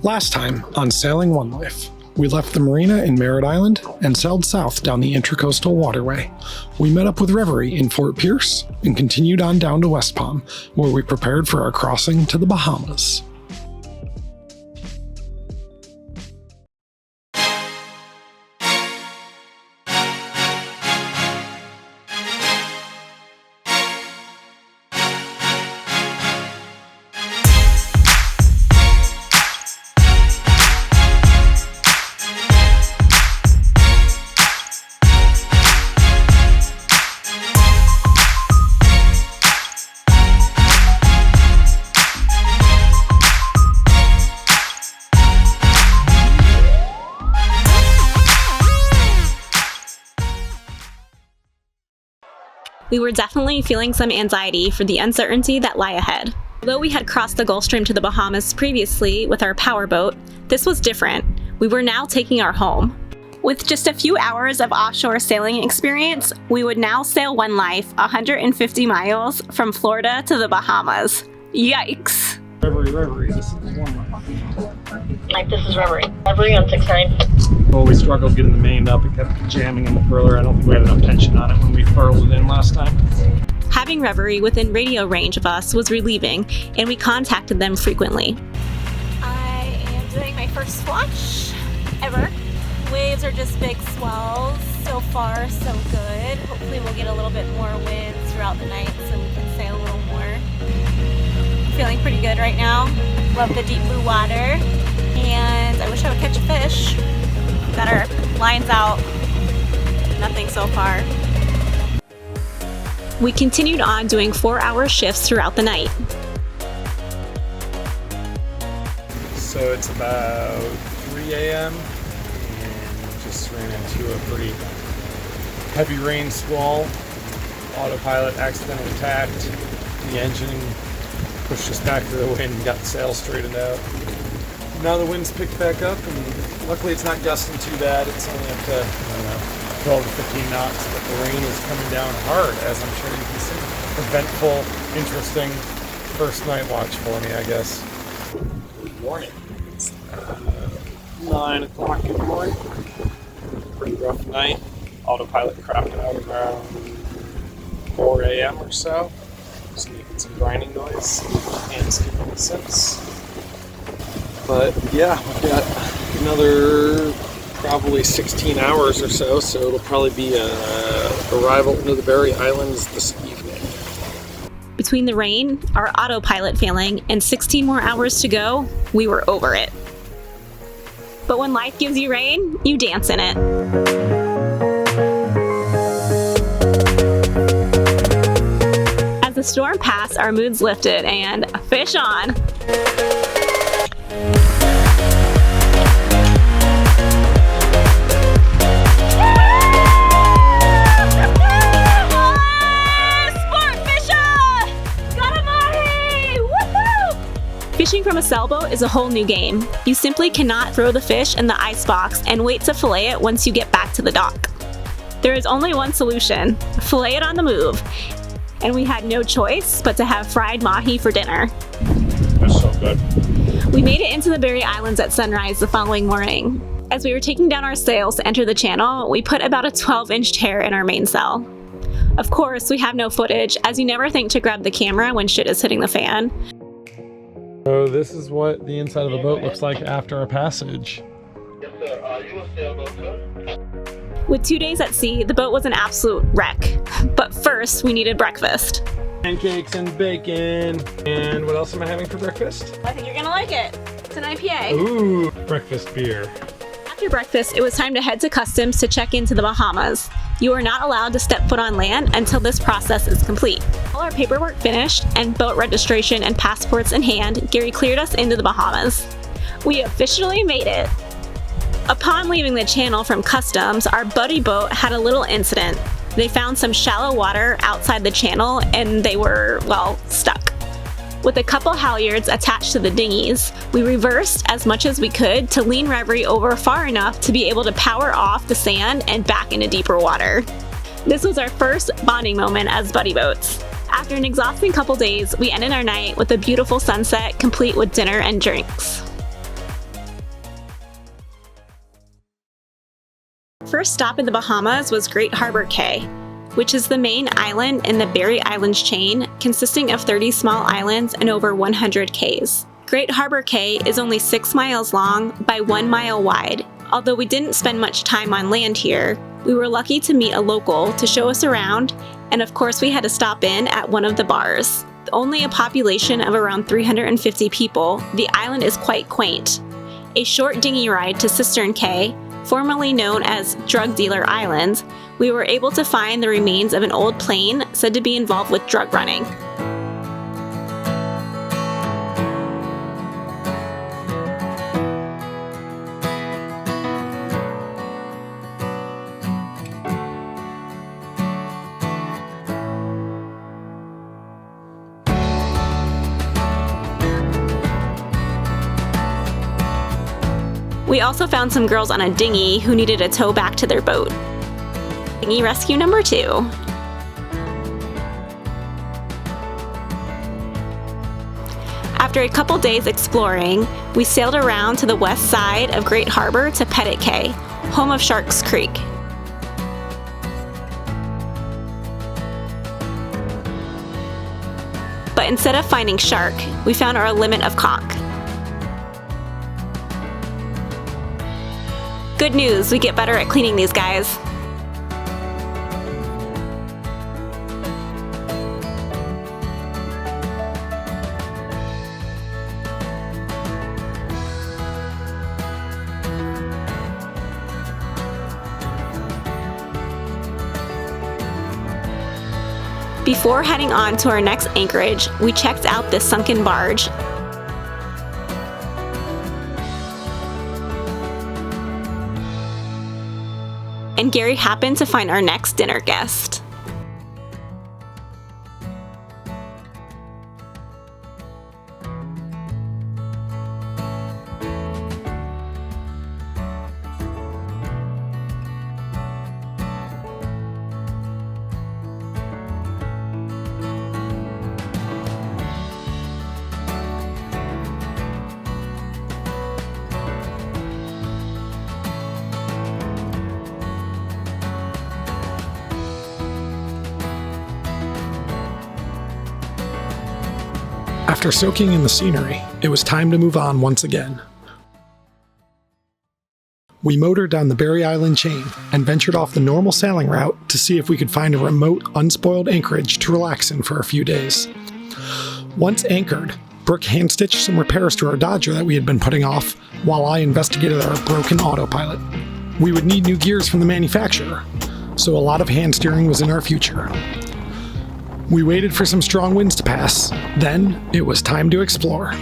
Last time on Sailing One Life, we left the marina in Merritt Island and sailed south down the Intracoastal Waterway. We met up with Reverie in Fort Pierce and continued on down to West Palm, where we prepared for our crossing to the Bahamas. We were definitely feeling some anxiety for the uncertainty that lay ahead. Although we had crossed the Gulf Stream to the Bahamas previously with our powerboat, this was different. We were now taking our home. With just a few hours of offshore sailing experience, we would now sail One Life 150 miles from Florida to the Bahamas. Yikes! Reverie, this is One Life. Mike, this is Reverie on 6'9". We struggled getting the main up. It kept jamming in the furler. I don't think we had enough tension on it when we furled it in last time. Having Reverie within radio range of us was relieving, and we contacted them frequently. I am doing my first swatch ever. Waves are just big swells. So far, so good. Hopefully we'll get a little bit more wind throughout the night so we can sail a little more. I'm feeling pretty good right now. Love the deep blue water, and I wish I would catch a fish. Got our lines out. Nothing so far. We continued on doing 4-hour shifts throughout the night. So it's about 3 a.m. and we just ran into a pretty heavy rain squall. Autopilot accidentally tacked. The engine pushed us back to the wind and got the sail straightened out. Now the wind's picked back up, and luckily it's not gusting too bad. It's only up to, 12 to 15 knots, but the rain is coming down hard, as I'm sure you can see. Eventful, interesting first night watch for me, I guess. Good morning. It's 9 o'clock in the morning. Pretty rough night. Autopilot crapping out around 4 a.m. or so. Just making some grinding noise and skipping the sips. But yeah, we've got another probably 16 hours or so it'll probably be arrival into the Berry Islands this evening. Between the rain, our autopilot failing, and 16 more hours to go, we were over it. But when life gives you rain, you dance in it. As the storm passed, our moods lifted, and fish on! Fishing from a sailboat is a whole new game. You simply cannot throw the fish in the ice box and wait to fillet it once you get back to the dock. There is only one solution: fillet it on the move. And we had no choice but to have fried mahi for dinner. That's so good. We made it into the Berry Islands at sunrise the following morning. As we were taking down our sails to enter the channel, we put about a 12-inch tear in our mainsail. Of course, we have no footage, as you never think to grab the camera when shit is hitting the fan. So this is what the inside of the boat looks like after our passage. With 2 days at sea, the boat was an absolute wreck. But first, we needed breakfast. Pancakes and bacon. And what else am I having for breakfast? I think you're gonna like it. It's an IPA. Ooh, breakfast beer. After breakfast, it was time to head to customs to check into the Bahamas. You are not allowed to step foot on land until this process is complete. All our paperwork finished and boat registration and passports in hand, Gary cleared us into the Bahamas. We officially made it. Upon leaving the channel from customs, our buddy boat had a little incident. They found some shallow water outside the channel and they were, well, stuck. With a couple halyards attached to the dinghies, we reversed as much as we could to lean Reverie over far enough to be able to power off the sand and back into deeper water. This was our first bonding moment as buddy boats. After an exhausting couple days, we ended our night with a beautiful sunset complete with dinner and drinks. first stop in the Bahamas was Great Harbor Cay, which is the main island in the Berry Islands chain, consisting of 30 small islands and over 100 cays. Great Harbor Cay is only 6 miles long by 1 mile wide. Although we didn't spend much time on land here, we were lucky to meet a local to show us around, and of course we had to stop in at one of the bars. With only a population of around 350 people, the island is quite quaint. A short dinghy ride to Cistern Cay, formerly known as Drug Dealer Island, we were able to find the remains of an old plane said to be involved with drug running. We also found some girls on a dinghy who needed a tow back to their boat. Dinghy rescue number 2. After a couple days exploring, we sailed around to the west side of Great Harbor to Pettit Cay, home of Sharks Creek. But instead of finding shark, we found our limit of conch. Good news, we get better at cleaning these guys. Before heading on to our next anchorage, we checked out this sunken barge. And Gary happened to find our next dinner guest. After soaking in the scenery, it was time to move on once again. We motored down the Berry Island chain and ventured off the normal sailing route to see if we could find a remote, unspoiled anchorage to relax in for a few days. Once anchored, Brooke hand-stitched some repairs to our Dodger that we had been putting off, while I investigated our broken autopilot. We would need new gears from the manufacturer, so a lot of hand steering was in our future. We waited for some strong winds to pass, then it was time to explore.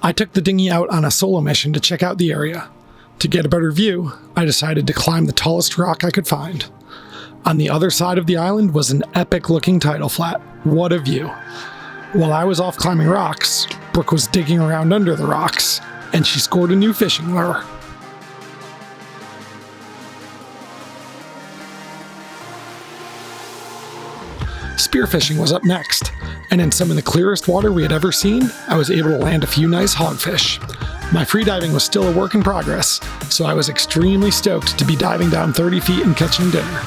I took the dinghy out on a solo mission to check out the area. To get a better view, I decided to climb the tallest rock I could find. On the other side of the island was an epic-looking tidal flat. What a view. While I was off climbing rocks, Brooke was digging around under the rocks, and she scored a new fishing lure. Spearfishing was up next, and in some of the clearest water we had ever seen, I was able to land a few nice hogfish. My freediving was still a work in progress, so I was extremely stoked to be diving down 30 feet and catching dinner.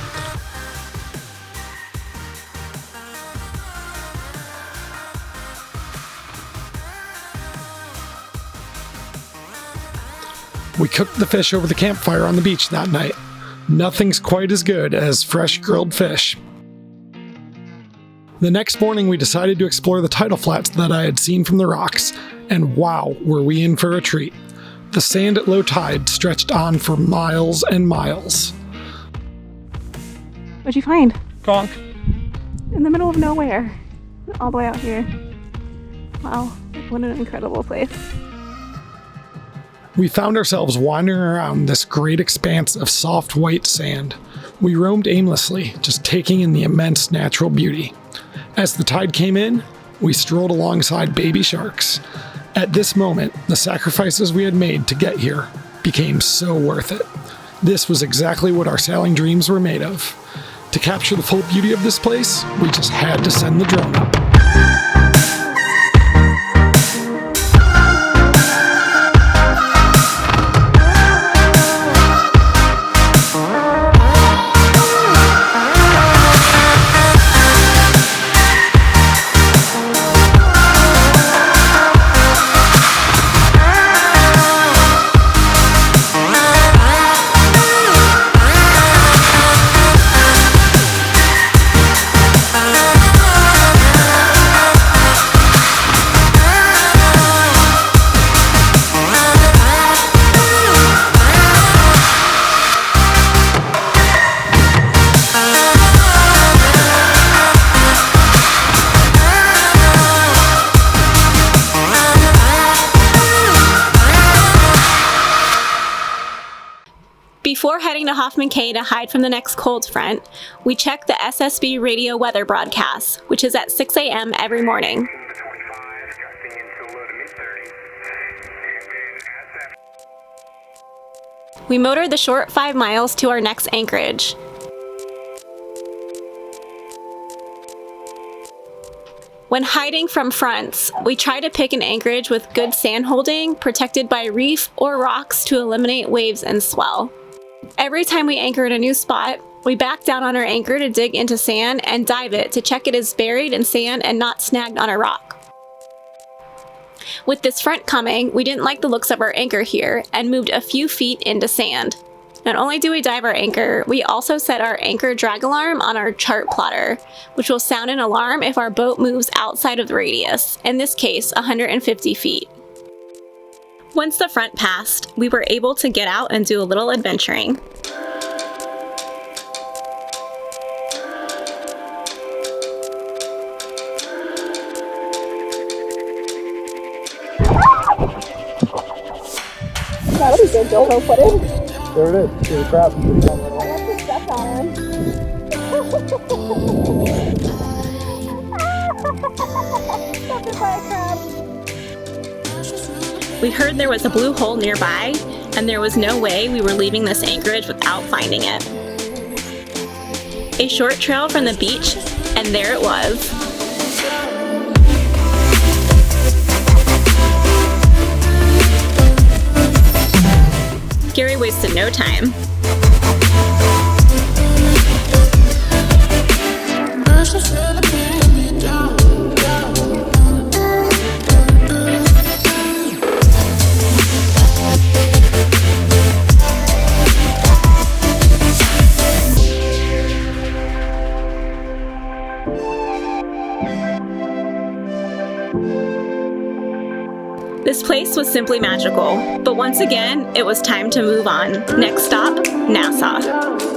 We cooked the fish over the campfire on the beach that night. Nothing's quite as good as fresh grilled fish. The next morning, we decided to explore the tidal flats that I had seen from the rocks, and wow, were we in for a treat. The sand at low tide stretched on for miles and miles. What'd you find? Conch. In the middle of nowhere. All the way out here. Wow, what an incredible place. We found ourselves wandering around this great expanse of soft white sand. We roamed aimlessly, just taking in the immense natural beauty. As the tide came in, we strolled alongside baby sharks. At this moment, the sacrifices we had made to get here became so worth it. This was exactly what our sailing dreams were made of. To capture the full beauty of this place, we just had to send the drone up. Before heading to Hoffman Cay to hide from the next cold front, we check the SSB radio weather broadcast, which is at 6 a.m. every morning. We motor the short 5 miles to our next anchorage. When hiding from fronts, we try to pick an anchorage with good sand holding, protected by reef or rocks to eliminate waves and swell. Every time we anchor in a new spot, we back down on our anchor to dig into sand and dive it to check it is buried in sand and not snagged on a rock. With this front coming, we didn't like the looks of our anchor here and moved a few feet into sand. Not only do we dive our anchor, we also set our anchor drag alarm on our chart plotter, which will sound an alarm if our boat moves outside of the radius, in this case 150 feet. Once the front passed, we were able to get out and do a little adventuring. That'll be good, Joel. Put it. There it is. See the crab. I have to step on him. Stepped by a crab. We heard there was a blue hole nearby, and there was no way we were leaving this anchorage without finding it. A short trail from the beach, and there it was. Gary wasted no time. This place was simply magical, but once again, it was time to move on. Next stop, Nassau.